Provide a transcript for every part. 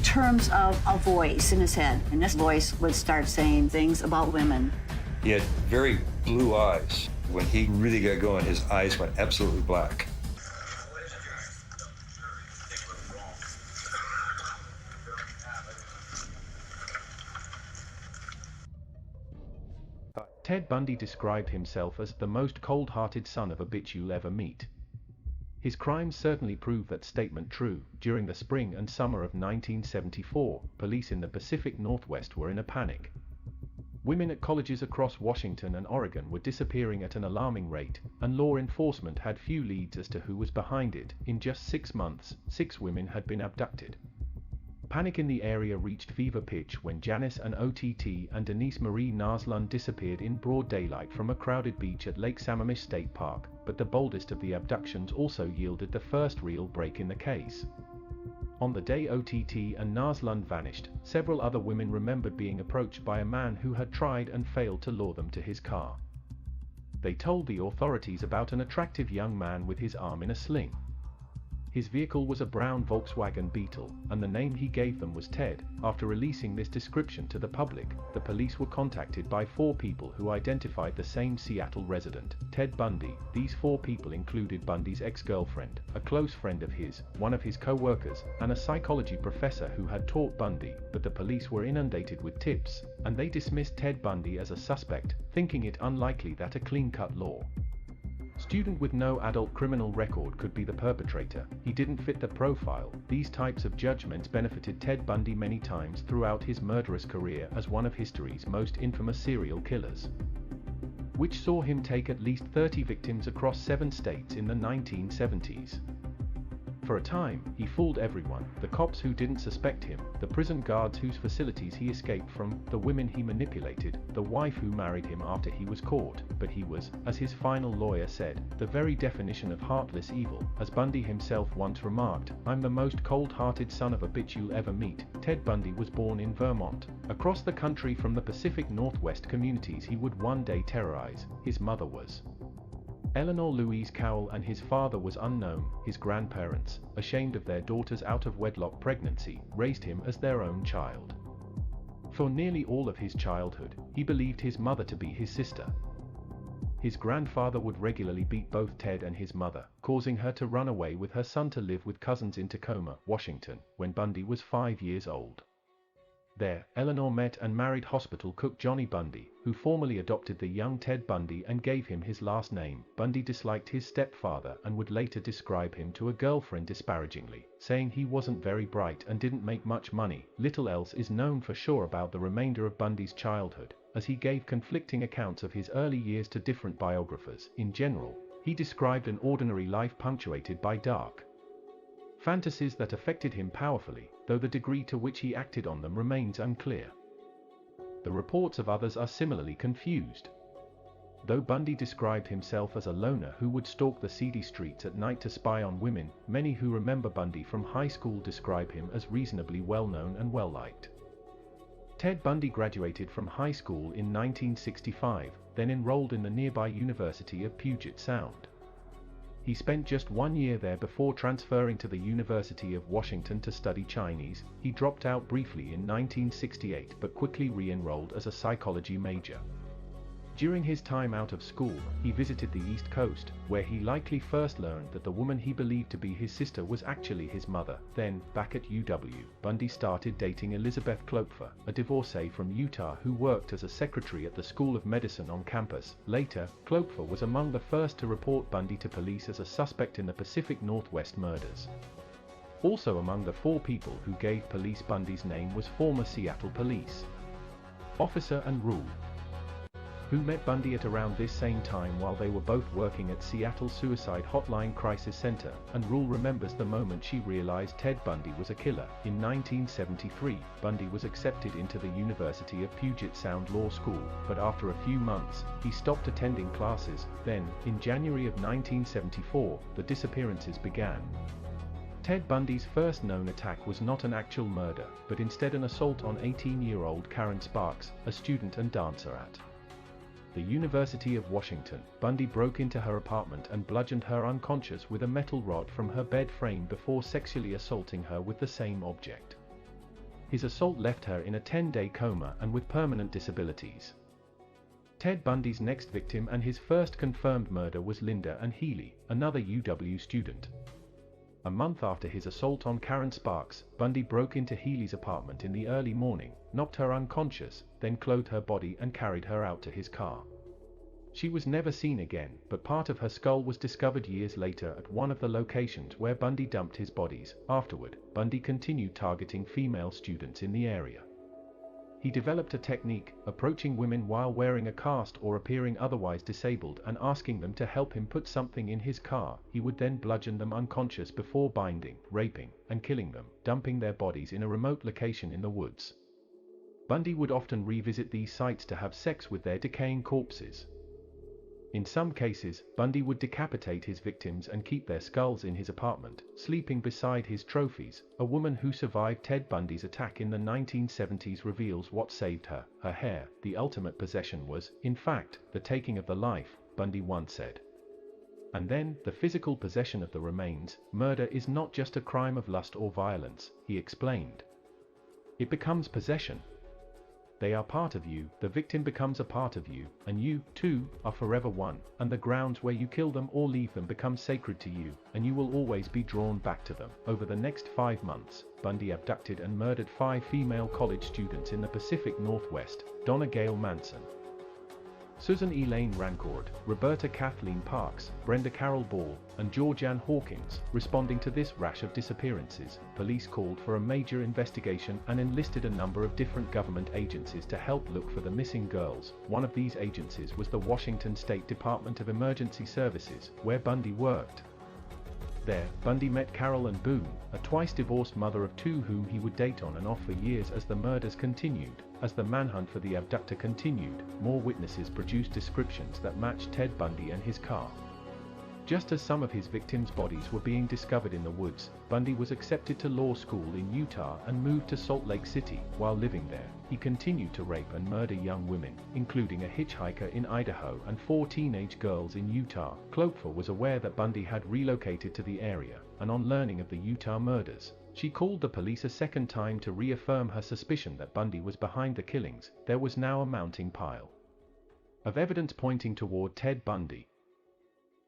terms of a voice in his head, and this voice would start saying things about women. He had very blue eyes. When he really got going, his eyes went absolutely black. Ted Bundy described himself as the most cold-hearted son of a bitch you'll ever meet. His crimes certainly prove that statement true. During the spring and summer of 1974, police in the Pacific Northwest were in a panic. Women at colleges across Washington and Oregon were disappearing at an alarming rate, and law enforcement had few leads as to who was behind it. In just 6 months, 6 women had been abducted. Panic in the area reached fever pitch when Janice and OTT and Denise Marie Naslund disappeared in broad daylight from a crowded beach at Lake Sammamish State Park, but the boldest of the abductions also yielded the first real break in the case. On the day OTT and Naslund vanished, several other women remembered being approached by a man who had tried and failed to lure them to his car. They told the authorities about an attractive young man with his arm in a sling. His vehicle was a brown Volkswagen Beetle, and the name he gave them was Ted. After releasing this description to the public, the police were contacted by 4 people who identified the same Seattle resident, Ted Bundy. These 4 people included Bundy's ex-girlfriend, a close friend of his, one of his co-workers, and a psychology professor who had taught Bundy. But the police were inundated with tips, and they dismissed Ted Bundy as a suspect, thinking it unlikely that a clean-cut student with no adult criminal record could be the perpetrator. He didn't fit the profile. These types of judgments benefited Ted Bundy many times throughout his murderous career as one of history's most infamous serial killers, which saw him take at least 30 victims across 7 states in the 1970s. For a time, he fooled everyone: the cops who didn't suspect him, the prison guards whose facilities he escaped from, the women he manipulated, the wife who married him after he was caught. But he was, as his final lawyer said, the very definition of heartless evil. As Bundy himself once remarked, "I'm the most cold-hearted son of a bitch you'll ever meet." Ted Bundy was born in Vermont. Across the country from the Pacific Northwest communities he would one day terrorize. His mother was Eleanor Louise Cowell, and his father was unknown. His grandparents, ashamed of their daughter's out-of-wedlock pregnancy, raised him as their own child. For nearly all of his childhood, he believed his mother to be his sister. His grandfather would regularly beat both Ted and his mother, causing her to run away with her son to live with cousins in Tacoma, Washington, when Bundy was 5 years old. There, Eleanor met and married hospital cook Johnny Bundy, who formally adopted the young Ted Bundy and gave him his last name. Bundy disliked his stepfather and would later describe him to a girlfriend disparagingly, saying he wasn't very bright and didn't make much money. Little else is known for sure about the remainder of Bundy's childhood, as he gave conflicting accounts of his early years to different biographers. In general, he described an ordinary life punctuated by dark fantasies that affected him powerfully, though the degree to which he acted on them remains unclear. The reports of others are similarly confused. Though Bundy described himself as a loner who would stalk the seedy streets at night to spy on women, many who remember Bundy from high school describe him as reasonably well-known and well-liked. Ted Bundy graduated from high school in 1965, then enrolled in the nearby University of Puget Sound. He spent just 1 year there before transferring to the University of Washington to study Chinese. He dropped out briefly in 1968 but quickly re-enrolled as a psychology major. During his time out of school, he visited the East Coast, where he likely first learned that the woman he believed to be his sister was actually his mother. Then, back at UW, Bundy started dating Elizabeth Klopfer, a divorcee from Utah who worked as a secretary at the School of Medicine on campus. Later, Klopfer was among the first to report Bundy to police as a suspect in the Pacific Northwest murders. Also among the 4 people who gave police Bundy's name was former Seattle police officer and Rule, who met Bundy at around this same time while they were both working at Seattle Suicide Hotline Crisis Center, and Rule remembers the moment she realized Ted Bundy was a killer. In 1973, Bundy was accepted into the University of Puget Sound Law School, but after a few months, he stopped attending classes. Then, in January of 1974, the disappearances began. Ted Bundy's first known attack was not an actual murder, but instead an assault on 18-year-old Karen Sparks, a student and dancer at the University of Washington. Bundy broke into her apartment and bludgeoned her unconscious with a metal rod from her bed frame before sexually assaulting her with the same object. His assault left her in a 10-day coma and with permanent disabilities. Ted Bundy's next victim and his first confirmed murder was Linda Ann Healy, another UW student. A month after his assault on Karen Sparks, Bundy broke into Healy's apartment in the early morning, knocked her unconscious, then clothed her body and carried her out to his car. She was never seen again, but part of her skull was discovered years later at one of the locations where Bundy dumped his bodies. Afterward, Bundy continued targeting female students in the area. He developed a technique, approaching women while wearing a cast or appearing otherwise disabled and asking them to help him put something in his car. He would then bludgeon them unconscious before binding, raping, and killing them, dumping their bodies in a remote location in the woods. Bundy would often revisit these sites to have sex with their decaying corpses. In some cases, Bundy would decapitate his victims and keep their skulls in his apartment, sleeping beside his trophies. A woman who survived Ted Bundy's attack in the 1970s reveals what saved her. Her hair, the ultimate possession, was, in fact, the taking of the life, Bundy once said. And then, the physical possession of the remains. Murder is not just a crime of lust or violence, he explained. It becomes possession. They are part of you, the victim becomes a part of you, and you, too, are forever one, and the grounds where you kill them or leave them become sacred to you, and you will always be drawn back to them. Over the next 5 months, Bundy abducted and murdered 5 female college students in the Pacific Northwest: Donna Gail Manson, Susan Elaine Rancourt, Roberta Kathleen Parks, Brenda Carroll Ball, and Georgianne Hawkins. Responding to this rash of disappearances, police called for a major investigation and enlisted a number of different government agencies to help look for the missing girls. One of these agencies was the Washington State Department of Emergency Services, where Bundy worked. There, Bundy met Carol Ann Boone, a twice-divorced mother of 2 whom he would date on and off for years as the murders continued. As the manhunt for the abductor continued, more witnesses produced descriptions that matched Ted Bundy and his car. Just as some of his victims' bodies were being discovered in the woods, Bundy was accepted to law school in Utah and moved to Salt Lake City. While living there, he continued to rape and murder young women, including a hitchhiker in Idaho and 4 teenage girls in Utah. Cloakfor was aware that Bundy had relocated to the area, and on learning of the Utah murders, she called the police a second time to reaffirm her suspicion that Bundy was behind the killings. There was now a mounting pile of evidence pointing toward Ted Bundy.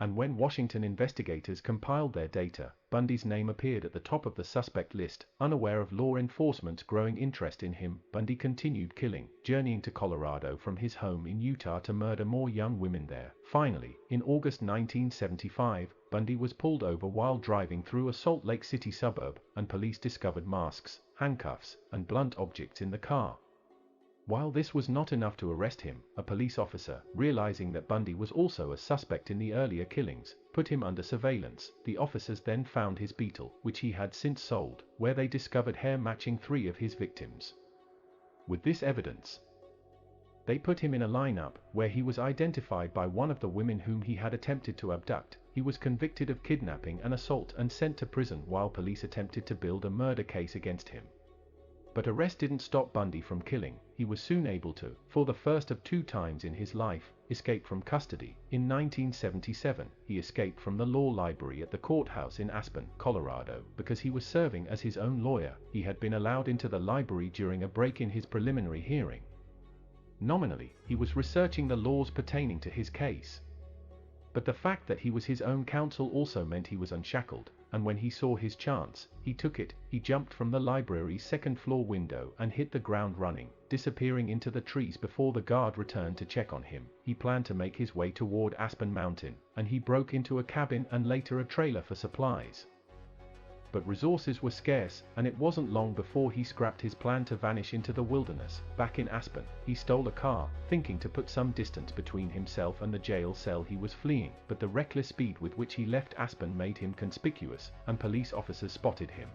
And when Washington investigators compiled their data, Bundy's name appeared at the top of the suspect list. Unaware of law enforcement's growing interest in him, Bundy continued killing, journeying to Colorado from his home in Utah to murder more young women there. Finally, in August 1975, Bundy was pulled over while driving through a Salt Lake City suburb, and police discovered masks, handcuffs, and blunt objects in the car. While this was not enough to arrest him, a police officer, realizing that Bundy was also a suspect in the earlier killings, put him under surveillance. The officers then found his Beetle, which he had since sold, where they discovered hair matching 3 of his victims. With this evidence, they put him in a lineup, where he was identified by one of the women whom he had attempted to abduct. He was convicted of kidnapping and assault and sent to prison while police attempted to build a murder case against him. But arrest didn't stop Bundy from killing. He was soon able to, for the first of 2 times in his life, escape from custody. In 1977, he escaped from the law library at the courthouse in Aspen, Colorado, because he was serving as his own lawyer. He had been allowed into the library during a break in his preliminary hearing. Nominally, he was researching the laws pertaining to his case. But the fact that he was his own counsel also meant he was unshackled, and when he saw his chance, he took it. He jumped from the library's second-floor window and hit the ground running, disappearing into the trees before the guard returned to check on him. He planned to make his way toward Aspen Mountain, and he broke into a cabin and later a trailer for supplies. But resources were scarce, and it wasn't long before he scrapped his plan to vanish into the wilderness. Back in Aspen, he stole a car, thinking to put some distance between himself and the jail cell he was fleeing, but the reckless speed with which he left Aspen made him conspicuous, and police officers spotted him.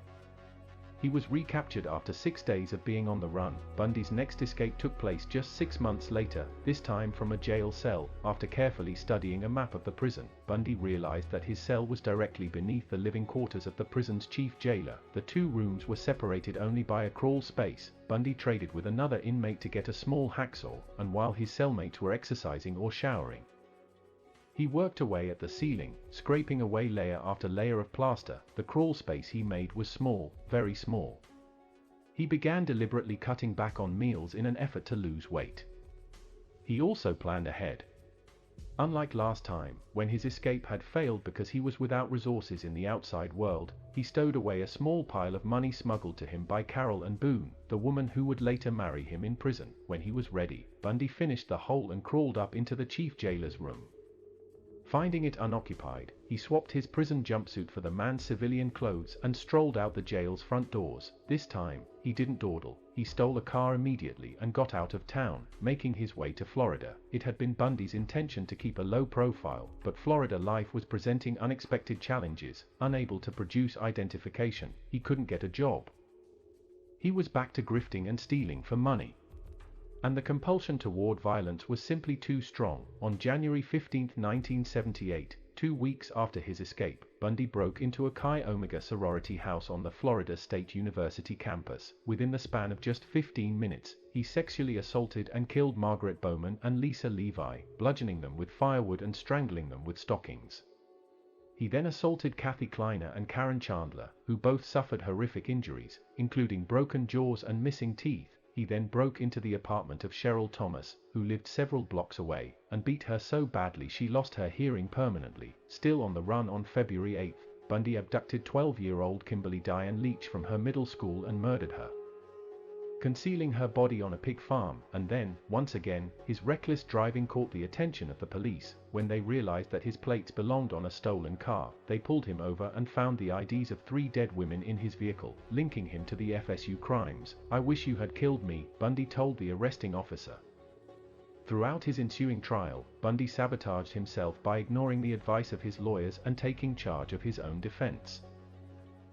He was recaptured after 6 days of being on the run. Bundy's next escape took place just 6 months later, this time from a jail cell. After carefully studying a map of the prison, Bundy realized that his cell was directly beneath the living quarters of the prison's chief jailer. The 2 rooms were separated only by a crawl space. Bundy traded with another inmate to get a small hacksaw, and while his cellmates were exercising or showering, he worked away at the ceiling, scraping away layer after layer of plaster. The crawl space he made was small, very small. He began deliberately cutting back on meals in an effort to lose weight. He also planned ahead. Unlike last time, when his escape had failed because he was without resources in the outside world, he stowed away a small pile of money smuggled to him by Carol and Boone, the woman who would later marry him in prison. When he was ready, Bundy finished the hole and crawled up into the chief jailer's room. Finding it unoccupied, he swapped his prison jumpsuit for the man's civilian clothes and strolled out the jail's front doors. This time, he didn't dawdle. He stole a car immediately and got out of town, making his way to Florida. It had been Bundy's intention to keep a low profile, but Florida life was presenting unexpected challenges. Unable to produce identification, he couldn't get a job. He was back to grifting and stealing for money. And the compulsion toward violence was simply too strong. On January 15, 1978, 2 weeks after his escape, Bundy broke into a Chi Omega sorority house on the Florida State University campus. Within the span of just 15 minutes, he sexually assaulted and killed Margaret Bowman and Lisa Levi, bludgeoning them with firewood and strangling them with stockings. He then assaulted Kathy Kleiner and Karen Chandler, who both suffered horrific injuries, including broken jaws and missing teeth. He then broke into the apartment of Cheryl Thomas, who lived several blocks away, and beat her so badly she lost her hearing permanently. Still on the run, on February 8, Bundy abducted 12-year-old Kimberly Diane Leach from her middle school and murdered her, concealing her body on a pig farm. And then, once again, his reckless driving caught the attention of the police. When they realized that his plates belonged on a stolen car, they pulled him over and found the IDs of 3 dead women in his vehicle, linking him to the FSU crimes. "I wish you had killed me," Bundy told the arresting officer. Throughout his ensuing trial, Bundy sabotaged himself by ignoring the advice of his lawyers and taking charge of his own defense.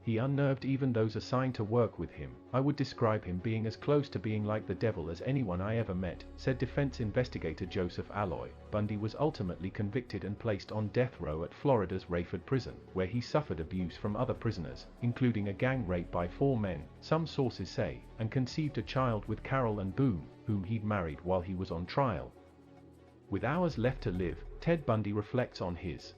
He unnerved even those assigned to work with him. "I would describe him being as close to being like the devil as anyone I ever met," said defense investigator Joseph Alloy. Bundy was ultimately convicted and placed on death row at Florida's Rayford prison, where he suffered abuse from other prisoners, including a gang rape by 4 men, some sources say, and conceived a child with Carol and Boone, whom he'd married while he was on trial. With hours left to live, Ted Bundy reflects on his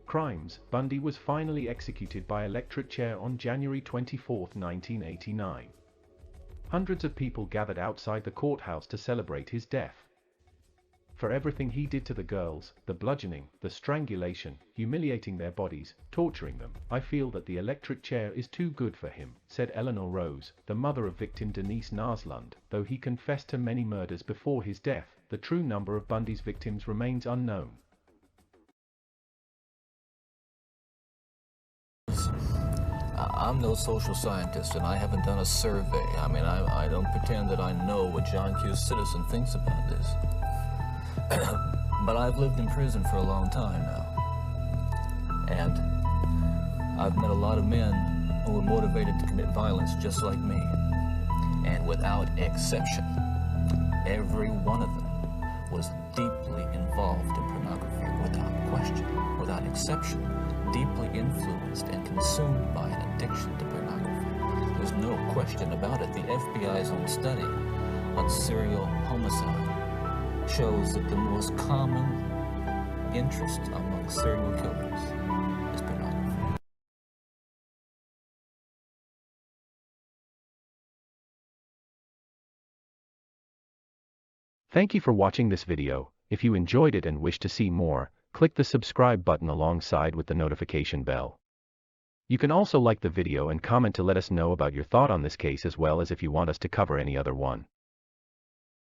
crimes. Bundy was finally executed by electric chair on January 24, 1989. Hundreds of people gathered outside the courthouse to celebrate his death. For everything he did to the girls, the bludgeoning, the strangulation, humiliating their bodies, torturing them, "I feel that the electric chair is too good for him," said Eleanor Rose, the mother of victim Denise Naslund. Though he confessed to many murders before his death, the true number of Bundy's victims remains unknown. I'm no social scientist, and I haven't done a survey. I don't pretend that I know what John Q. Citizen thinks about this. But I've lived in prison for a long time now. And I've met a lot of men who were motivated to commit violence just like me. And without exception, every one of them was deeply involved in pornography, without question, without exception. Deeply influenced and consumed by an addiction to pornography. There's no question about it. The FBI's own study on serial homicide shows that the most common interest among serial killers is pornography. Thank you for watching this video. If you enjoyed it and wish to see more, click the subscribe button alongside with the notification bell. You can also like the video and comment to let us know about your thought on this case, as well as if you want us to cover any other one.